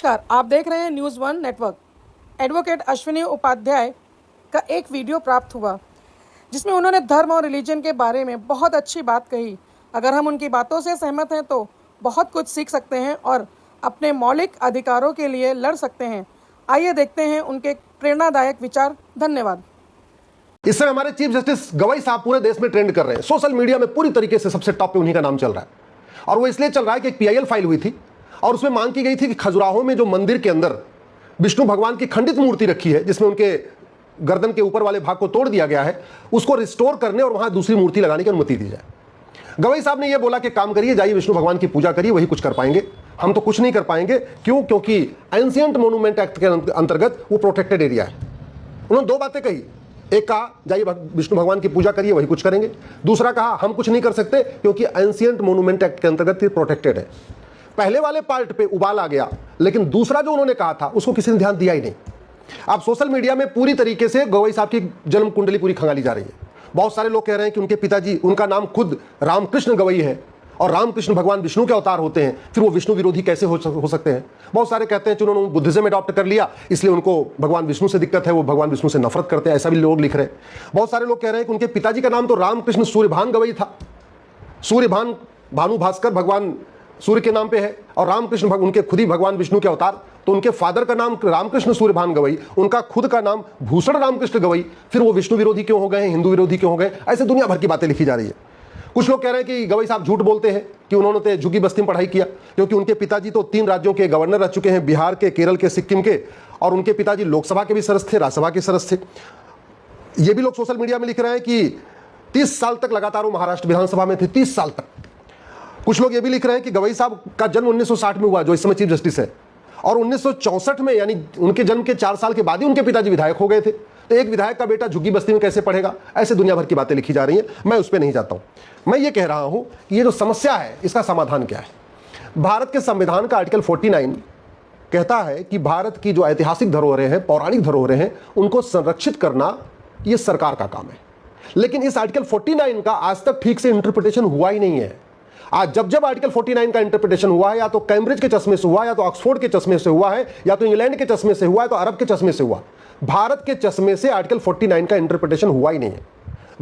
नमस्कार, आप देख रहे हैं news one network. Advocate Ashwini Upadhyay का एक वीडियो प्राप्त हुआ जिसमें उन्होंने धर्म और रिलीजन के बारे में बहुत अच्छी बात कही। अगर हम उनकी बातों से सहमत हैं तो बहुत कुछ सीख सकते हैं और अपने मौलिक अधिकारों के लिए लड़ सकते हैं। आइए देखते हैं उनके प्रेरणादायक विचार। धन्यवाद। इस समय हमारे चीफ जस्टिस गवाई साहब पूरे देश में ट्रेंड कर रहे हैं। सोशल मीडिया में पूरी तरीके से सबसे टॉप पे उन्हीं का नाम चल रहा है और वो इसलिए चल रहा है कि एक पीआईएल फाइल हुई थी और उसमें मांग की गई थी कि खजुराहो में जो मंदिर के अंदर विष्णु भगवान की खंडित मूर्ति रखी है, जिसमें उनके गर्दन के ऊपर वाले भाग को तोड़ दिया गया है, उसको रिस्टोर करने और वहां दूसरी मूर्ति लगाने की अनुमति दी जाए। गवाई साहब ने यह बोला कि काम करिए, जाइए विष्णु भगवान की पूजा करिए, वही कुछ कर पाएंगे, हम तो कुछ नहीं कर पाएंगे। क्यों? क्योंकि एंशिएंट मोन्यूमेंट एक्ट के अंतर्गत वो प्रोटेक्टेड एरिया है। उन्होंने दो बातें कही। एक कहा जाइए विष्णु भगवान की पूजा करिए, वही कुछ करेंगे। दूसरा कहा हम कुछ नहीं कर सकते क्योंकि एंशिएंट मोन्यूमेंट एक्ट के अंतर्गत ये प्रोटेक्टेड है। पहले वाले पार्ट पे उबाल आ गया, लेकिन दूसरा जो उन्होंने कहा था उसको किसी ने ध्यान दिया ही नहीं। अब सोशल मीडिया में पूरी तरीके से गवाई साहब की जन्म कुंडली पूरी खंगाली जा रही है। बहुत सारे लोग कह रहे हैं कि उनके पिताजी, उनका नाम खुद रामकृष्ण गवई है और रामकृष्ण भगवान विष्णु के अवतार होते हैं, फिर वो विष्णु विरोधी कैसे हो सकते हैं। बहुत सारे कहते हैं कि उन्होंने बुद्धिज्म अडॉप्ट कर लिया, इसलिए उनको भगवान विष्णु से दिक्कत है, वो भगवान विष्णु से नफरत करते हैं, ऐसा भी लोग लिख रहे हैं। बहुत सारे लोग कह रहे हैं कि उनके पिताजी का नाम तो रामकृष्ण सूर्यभान गवई था, सूर्यभान भानु भास्कर भगवान सूर्य के नाम पे है और रामकृष्ण उनके खुद ही भगवान विष्णु के अवतार, तो उनके फादर का नाम रामकृष्ण सूर्यभान गवई, उनका खुद का नाम भूषण रामकृष्ण गवई, फिर वो विष्णु विरोधी क्यों हो गए, हिंदू विरोधी क्यों हो गए। ऐसे दुनिया भर की बातें लिखी जा रही है। कुछ लोग कह रहे हैं कि गवई साहब झूठ बोलते हैं कि उन्होंने तो झुग्गी बस्ती में पढ़ाई किया, क्योंकि उनके पिताजी तो 3 राज्यों के गवर्नर रह चुके हैं, बिहार के, केरल के, सिक्किम के, और उनके पिताजी लोकसभा के भी सदस्य थे, राज्यसभा के सदस्य थे। ये भी लोग सोशल मीडिया में लिख रहे हैं कि 30 साल तक लगातार वो महाराष्ट्र विधानसभा में थे, 30 साल तक। कुछ लोग ये भी लिख रहे हैं कि गवई साहब का जन्म 1960 में हुआ, जो इस समय चीफ जस्टिस है, और 1964 में, यानी उनके जन्म के 4 साल के बाद ही उनके पिताजी विधायक हो गए थे। तो एक विधायक का बेटा झुग्गी बस्ती में कैसे पढ़ेगा। ऐसे दुनिया भर की बातें लिखी जा रही हैं, मैं उस पर नहीं जाता हूं। मैं ये कह रहा हूं कि ये जो समस्या है, इसका समाधान क्या है। भारत के संविधान का आर्टिकल 49 कहता है कि भारत की जो ऐतिहासिक धरोहरें हैं, पौराणिक धरोहरें हैं, उनको संरक्षित करना ये सरकार का काम है। लेकिन इस आर्टिकल 49 का आज तक ठीक से इंटरप्रिटेशन हुआ ही नहीं है। आज जब आर्टिकल 49 का इंटरप्रिटेशन हुआ है, या तो कैम्ब्रिज के चश्मे से हुआ, या तो ऑक्सफोर्ड के चश्मे से हुआ है, या तो इंग्लैंड के चश्मे से हुआ है, तो अरब के चश्मे से हुआ। भारत के चश्मे से आर्टिकल 49 का इंटरप्रिटेशन हुआ ही नहीं है।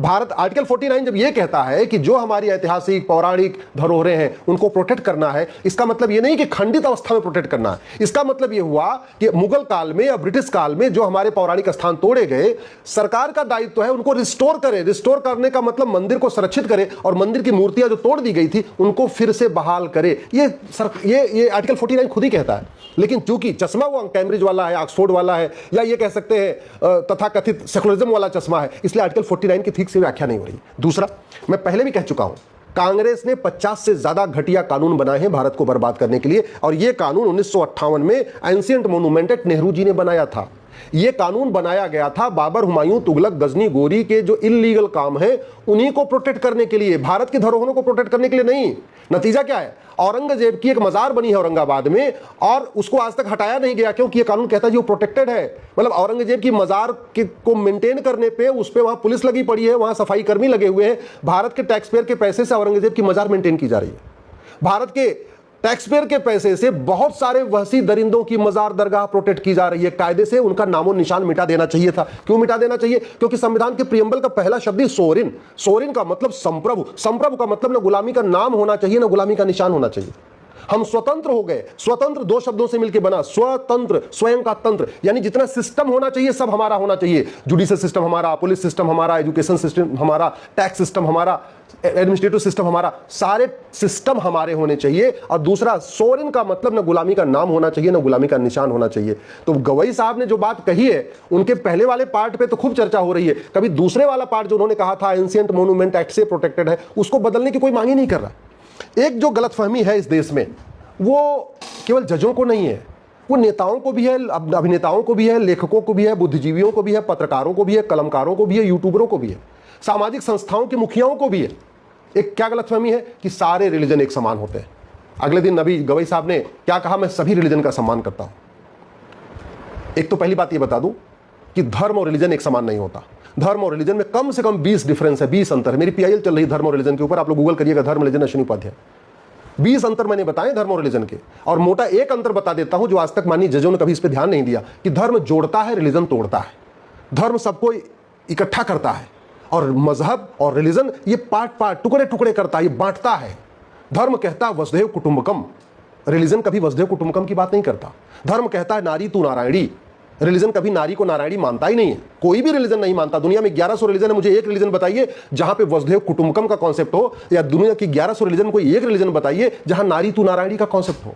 भारत आर्टिकल 49 जब यह कहता है कि जो हमारी ऐतिहासिक पौराणिक धरोहरें हैं उनको प्रोटेक्ट करना है, इसका मतलब यह नहीं कि खंडित अवस्था में प्रोटेक्ट करना है। इसका मतलब यह हुआ कि मुगल काल में या ब्रिटिश काल में जो हमारे पौराणिक स्थान तोड़े गए, सरकार का दायित्व है उनको रिस्टोर करे। रिस्टोर करने का मतलब मंदिर को संरक्षित करे और मंदिर की मूर्तियां जो तोड़ दी गई थी उनको फिर से बहाल करे। ये आर्टिकल 49 खुद ही कहता है। लेकिन चूंकि चश्मा वो कैम्ब्रिज वाला है, ऑक्सफोर्ड वाला है, या ये कह सकते हैं तथाकथित सेकुलरिज्म वाला चश्मा है, इसलिए आर्टिकल 49 की ठीक से व्याख्या नहीं हो रही। दूसरा, मैं पहले भी कह चुका हूं, कांग्रेस ने 50 से ज्यादा घटिया कानून बनाए हैं भारत को बर्बाद करने के लिए, और यह कानून 1958 में ancient monument act Nehru ji ने बनाया था। यह कानून बनाया गया था बाबर, हुमायूं, तुगलक, गजनी, गोरी के जो इल्लीगल काम है उन्हीं को प्रोटेक्ट करने के लिए, भारत की धरोहरों को प्रोटेक्ट करने के लिए नहीं। नतीजा क्या है? औरंगजेब की एक मजार बनी है औरंगाबाद में और उसको आज तक हटाया नहीं गया, क्योंकि यह कानून कहता है जो प्रोटेक्टेड है। मतलब औरंगजेब की मजार को मेंटेन करने पे उस पे वहां पुलिस लगी पड़ी है, वहां सफाई कर्मी लगे हुए हैं। भारत के टैक्स पेयर के पैसे से औरंगजेब की मजार मेंटेन की जा रही है। भारत के टैक्स पेयर के पैसे से बहुत सारे वहसी दरिंदों की मजार दरगाह प्रोटेक्ट की जा रही है। कायदे से उनका नामो निशान मिटा देना चाहिए था। क्यों मिटा देना चाहिए? क्योंकि संविधान के प्रियम्बल का पहला शब्द ही सोरिन। सोरिन का मतलब संप्रभु। संप्रभु का मतलब ना गुलामी का नाम होना चाहिए, ना गुलामी का निशान होना चाहिए। हम स्वतंत्र हो गए। स्वतंत्र 2 शब्दों से मिलकर बना, स्वतंत्र, स्वयं का तंत्र, यानी जितना सिस्टम होना चाहिए सब हमारा होना चाहिए। जुडिशियल सिस्टम हमारा, पुलिस सिस्टम हमारा, एजुकेशन सिस्टम हमारा, टैक्स सिस्टम हमारा, एडमिनिस्ट्रेटिव सिस्टम हमारा, सारे सिस्टम हमारे होने चाहिए। और दूसरा, सोरेन का मतलब ना गुलामी का नाम होना चाहिए, ना गुलामी का निशान होना चाहिए। तो गवई साहब ने जो बात कही है, उनके पहले वाले पार्ट पे तो खूब चर्चा हो रही है, कभी दूसरे वाला पार्ट जो उन्होंने कहा था एंशिएंट मोन्यूमेंट एक्ट से प्रोटेक्टेड है, उसको बदलने की कोई मांग ही नहीं कर रहा। एक जो गलतफहमी है इस देश में, वो केवल जजों को नहीं है, वो नेताओं को भी है, अभिनेताओं को भी है, लेखकों को भी है, बुद्धिजीवियों को भी है, पत्रकारों को भी है, कलमकारों को भी है, यूट्यूबरों को भी है, सामाजिक संस्थाओं के मुखियाओं को भी है। एक क्या गलतफहमी है कि सारे रिलीजन एक समान होते हैं। अगले दिन अभी गवई साहब ने क्या कहा, मैं सभी रिलीजन का सम्मान करता हूं। एक तो पहली बात ये बता दूं कि धर्म और रिलीजन एक समान नहीं होता। धर्म और रिलीजन में कम से कम 20 डिफरेंस है, 20 अंतर है। मेरी पीआईएल चल रही धर्म और रिलीजन के ऊपर, आप लोग गूगल करिएगा धर्म रिलीजन अश्विनी उपाध्याय। 20 अंतर मैंने बताए धर्म और रिलीजन के, और मोटा एक अंतर बता देता हूं जो आज तक माननीय जजों ने कभी इस पर ध्यान नहीं दिया, कि धर्म जोड़ता है, रिलीजन तोड़ता है। धर्म सबको इकट्ठा करता है और मजहब और रिलीजन ये पार्ट पार्ट, टुकड़े टुकड़े करता है, ये बांटता है। धर्म कहता है वसुधैव कुटुंबकम, रिलीजन कभी वसुधैव कुटुंबकम की बात नहीं करता। धर्म कहता है नारी तू नारायणी, रिलीजन कभी नारी को नारायणी मानता ही नहीं है। कोई भी रिलीजन नहीं मानता। दुनिया में 1100 रिलीजन है, मुझे एक रिलीजन बताइए जहां पे वसुधैव कुटुंबकम का कॉन्सेप्ट हो, या दुनिया की 1100 रिलीजन में कोई एक रिलीजन बताइए जहां नारी तू नारायणी का कॉन्सेप्ट हो।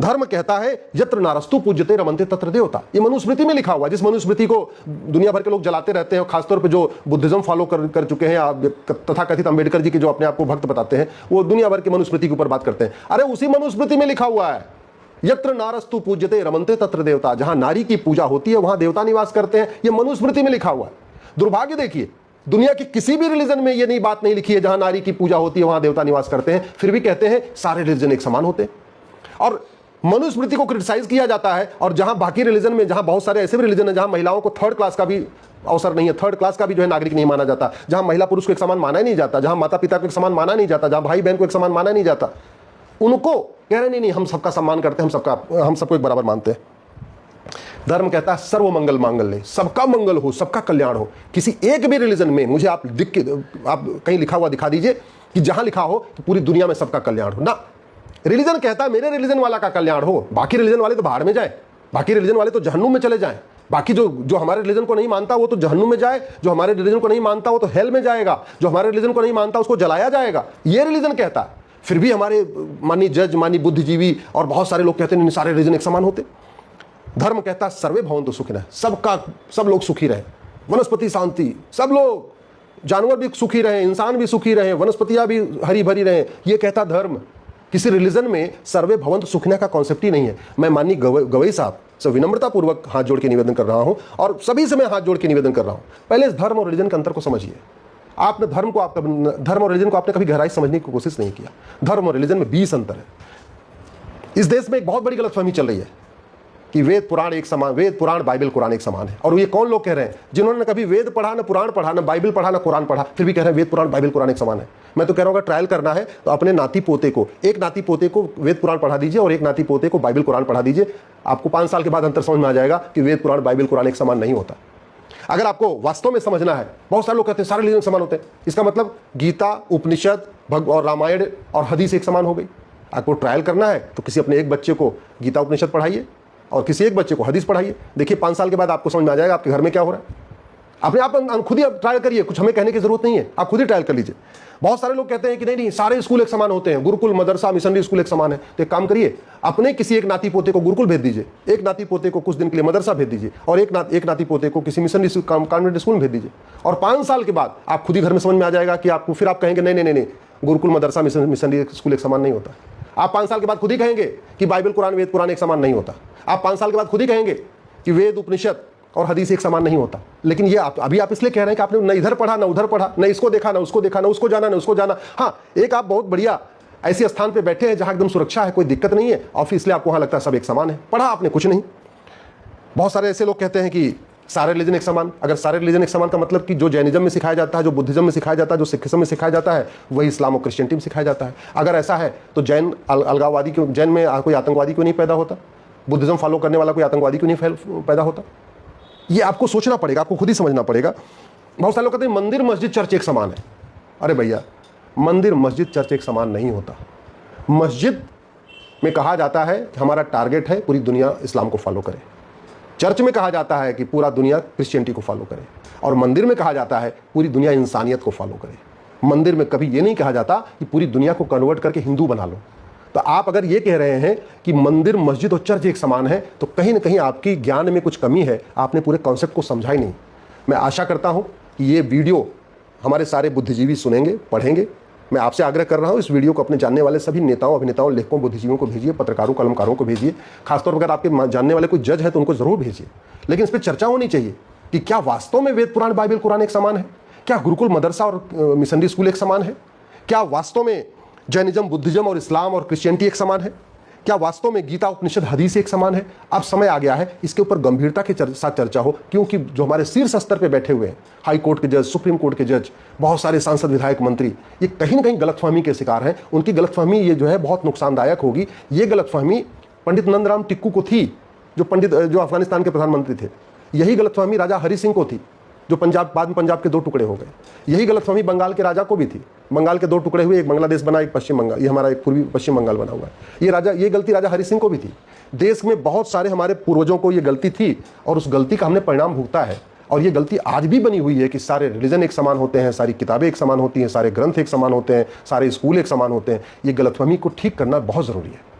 धर्म कहता है यत्र नारस्तु पूज्यते रमन्ते तत्र देवता, ये मनुस्मृति में लिखा हुआ है, जिस मनुस्मृति को दुनिया भर के लोग जलाते रहते हैं, खासतौर पे जो बुद्धिज्म फॉलो कर चुके हैं, तथा कथित अंबेडकर जी के जो अपने आप को भक्त बताते हैं, वो दुनिया भर की मनुस्मृति के ऊपर बात करते हैं। अरे उसी मनुस्मृति में लिखा हुआ है यत्र नारस्तु पूज्यते रमन्ते तत्र देवता, जहां नारी की पूजा होती है वहां देवता निवास करते हैं, ये मनुस्मृति में लिखा हुआ है। दुर्भाग्य देखिए, दुनिया की किसी भी रिलीजन में ये बात नहीं लिखी है जहां नारी की पूजा होती है वहां देवता निवास करते हैं, फिर भी कहते हैं सारे रिलीजन एक समान होते हैं। और मनुस्मृति को क्रिटिसाइज किया जाता है, और जहां बाकी रिलीजन में, जहां बहुत सारे ऐसे भी रिलीजन है जहां महिलाओं को थर्ड क्लास का भी अवसर नहीं है, थर्ड क्लास का भी जो है नागरिक नहीं माना जाता, जहां महिला पुरुष को एक समान माना ही नहीं जाता, जहां माता पिता को एक समान माना नहीं जाता, जहां भाई बहन को एक समान माना नहीं जाता, उनको कह रहे नहीं हम सबका सम्मान करते हैं, हम सबको एक बराबर मानते हैं। धर्म कहता है सर्व मंगल मांगल्य, सबका मंगल हो, सबका कल्याण हो। किसी एक भी रिलीजन में मुझे आप कहीं लिखा हुआ दिखा दीजिए कि जहां लिखा हो कि पूरी दुनिया में सबका कल्याण हो ना। रिलीजन कहता है मेरे रिलीजन वाला का कल्याण हो, बाकी रिलीजन वाले तो बाहर में जाए, बाकी रिलीजन वाले तो जहन्नुम में चले जाएं, बाकी जो हमारे रिलीजन को नहीं मानता वो तो जहन्नुम में जाए, जो हमारे रिलीजन को नहीं मानता वो तो हेल में जाएगा, जो हमारे रिलीजन को नहीं मानता उसको जलाया जाएगा, ये रिलीजन कहता है। फिर भी हमारे माननीय जज, माननीय बुद्धिजीवी और बहुत सारे लोग कहते हैं सारे रिलीजन एक समान होते। धर्म कहता है सर्वे भवन्तु सुखिनः, सब लोग सुखी रहे, वनस्पति शांति, सब लोग, जानवर भी सुखी रहे, इंसान भी सुखी रहे, वनस्पतियां भी हरी भरी रहे, ये कहता धर्म। किसी रिलीजन में सर्वे भवन्तु सुखिनः का कॉन्सेप्ट ही नहीं है। मैं माननीय गवई साहब से विनम्रता पूर्वक हाथ जोड़ के निवेदन कर रहा हूं, और सभी से मैं हाथ जोड़ के निवेदन कर रहा हूं, पहले इस धर्म और रिलीजन के अंतर को समझिए। आपने धर्म और रिलीजन को आपने कभी गहराई समझने की कोशिश नहीं किया। धर्म और रिलीजन में 20 अंतर है। इस देश में एक बहुत बड़ी गलतफहमी चल रही है कि वेद पुराण एक समान, वेद पुराण बाइबल कुरान एक समान है। और ये कौन लोग कह रहे हैं जिन्होंने न कभी वेद पढ़ा, न पुराण पढ़ा, न बाइबल पढ़ा, न कुरान पढ़ा, फिर भी कह रहे हैं वेद पुराण बाइबल कुरान एक समान है। मैं तो कह रहा हूँ अगर ट्रायल करना है तो अपने नाती पोते को, एक नाती पोते को वेद पुराण पढ़ा दीजिए और एक नाती पोते को बाइबल कुरान पढ़ा दीजिए, आपको 5 साल के बाद अंतर समझ में आ जाएगा कि वेद पुराण बाइबल कुरान एक समान नहीं होता। अगर आपको वास्तव में समझना है, बहुत सारे लोग कहते हैं सारे रिलीजन समान होते हैं, इसका मतलब गीता, उपनिषद और रामायण और हदीस एक समान हो गई। आपको ट्रायल करना है तो किसी अपने एक बच्चे को गीता उपनिषद पढ़ाइए और किसी एक बच्चे को हदीस पढ़ाइए, देखिए 5 साल के बाद आपको समझ में आ जाएगा आपके घर में क्या हो रहा है। अपने आप खुद ही ट्रायल करिए, कुछ हमें कहने की जरूरत नहीं है, आप खुद ही ट्रायल कर लीजिए। बहुत सारे लोग कहते हैं कि नहीं सारे स्कूल एक समान होते हैं, गुरुकुल, मदरसा, मिशनरी स्कूल एक समान है। तो एक काम करिए, अपने किसी एक नाती पोते को गुरुकुल भेज दीजिए, एक नाती पोते को कुछ दिन के लिए मदरसा भेज दीजिए, और एक नाती पोते को किसी मिशनरी कॉन्वेंट स्कूल में भेज दीजिए, और 5 साल के बाद आप खुद ही घर में समझ में आ जाएगा कि आपको, फिर आप कहेंगे नहीं, गुरुकुल, मदरसा, मिशनरी स्कूल एक समान नहीं होता। आप 5 साल के बाद खुद ही कहेंगे कि बाइबल कुरान, वेद पुराण एक समान नहीं होता। आप 5 साल के बाद खुद ही कहेंगे कि वेद, उपनिषद और हदीस एक समान नहीं होता। लेकिन ये अभी आप इसलिए कह रहे हैं कि आपने न इधर पढ़ा, न उधर पढ़ा, न इसको देखा, न उसको देखा, न उसको जाना, न उसको जाना। हाँ, एक आप बहुत बढ़िया ऐसे स्थान पे बैठे हैं जहां एकदम सुरक्षा है, कोई दिक्कत नहीं है, और फिर इसलिए आपको वहां लगता है सब एक समान है। पढ़ा आपने कुछ नहीं। बहुत सारे ऐसे लोग कहते हैं कि सारे रिलीजन एक समान। अगर सारे रिलीजन एक समान का मतलब कि जो जैनिज्म में सिखाया जाता है, जो बुद्धिज्म में सिखाया जाता है, जो सिखिज्म में सिखाया जाता है, वही इस्लाम और क्रिश्चियनिटी में सिखाया जाता है। अगर ऐसा है तो जैन अलगाववादी क्यों, जैन में कोई आतंकवादी क्यों नहीं पैदा होता? बुद्धिज्म फॉलो करने वाला कोई आतंकवादी क्यों नहीं पैदा होता? ये आपको सोचना पड़ेगा, आपको खुद ही समझना पड़ेगा। बहुत सारे लोग कहते हैं मंदिर, मस्जिद, चर्च एक समान है। अरे भैया, मंदिर, मस्जिद, चर्च एक समान नहीं होता। मस्जिद में कहा जाता है कि हमारा टारगेट है पूरी दुनिया इस्लाम को फॉलो करे। चर्च में कहा जाता है कि पूरा दुनिया क्रिश्चियनिटी को फॉलो करे, और मंदिर में कहा जाता है पूरी दुनिया इंसानियत को फॉलो करे। मंदिर में कभी ये नहीं कहा जाता कि पूरी दुनिया को कन्वर्ट करके हिंदू बना लो। तो आप अगर ये कह रहे हैं कि मंदिर, मस्जिद और चर्च एक समान है, तो कहीं ना कहीं आपकी ज्ञान में कुछ कमी है, आपने पूरे कॉन्सेप्ट को समझा ही नहीं। मैं आशा करता हूं कि ये वीडियो हमारे सारे बुद्धिजीवी सुनेंगे, पढ़ेंगे। मैं आपसे आग्रह कर रहा हूं इस वीडियो को अपने जानने वाले सभी नेताओं, अभिनेताओं, लेखकों, बुद्धिजीवियों को भेजिए, पत्रकारों, कलमकारों को भेजिए। खासतौर पर अगर आपके जानने वाले कोई जज है तो उनको जरूर भेजिए। लेकिन इस पर चर्चा होनी चाहिए कि क्या वास्तव में वेद पुराण बाइबल कुरान एक समान है? क्या गुरुकुल, मदरसा और मिशनरी स्कूल एक समान है? क्या वास्तव में जैनिज्म, बुद्धिज्म और इस्लाम और क्रिश्चियनिटी एक समान है? क्या वास्तव में गीता उपनिषद हदीस एक समान है? अब समय आ गया है इसके ऊपर गंभीरता के साथ चर्चा हो, क्योंकि जो हमारे शीर्ष स्तर पे बैठे हुए हैं, हाई कोर्ट के जज, सुप्रीम कोर्ट के जज, बहुत सारे सांसद, विधायक, मंत्री, ये कहीं ना कहीं गलतफहमी के शिकार हैं। उनकी गलतफहमी ये जो है बहुत नुकसानदायक होगी। ये गलतफहमी पंडित नंदराम टिक्कू को थी, जो अफगानिस्तान के प्रधानमंत्री थे। यही गलतफहमी राजा हरि सिंह को थी, जो बाद में पंजाब के 2 टुकड़े हो गए। यही गलतफहमी बंगाल के राजा को भी थी। बंगाल के 2 टुकड़े हुए, एक बांग्लादेश बना, एक पश्चिम बंगाल, ये हमारा एक पूर्वी पश्चिम बंगाल बना हुआ है। ये गलती राजा हरि सिंह को भी थी। देश में बहुत सारे हमारे पूर्वजों को ये गलती थी और उस गलती का हमने परिणाम भुगता है। और ये गलती आज भी बनी हुई है कि सारे रिलीजन एक समान होते हैं, सारी किताबें एक समान होती हैं, सारे ग्रंथ एक समान होते हैं, सारे स्कूल एक समान होते हैं। ये गलतफहमी को ठीक करना बहुत ज़रूरी है।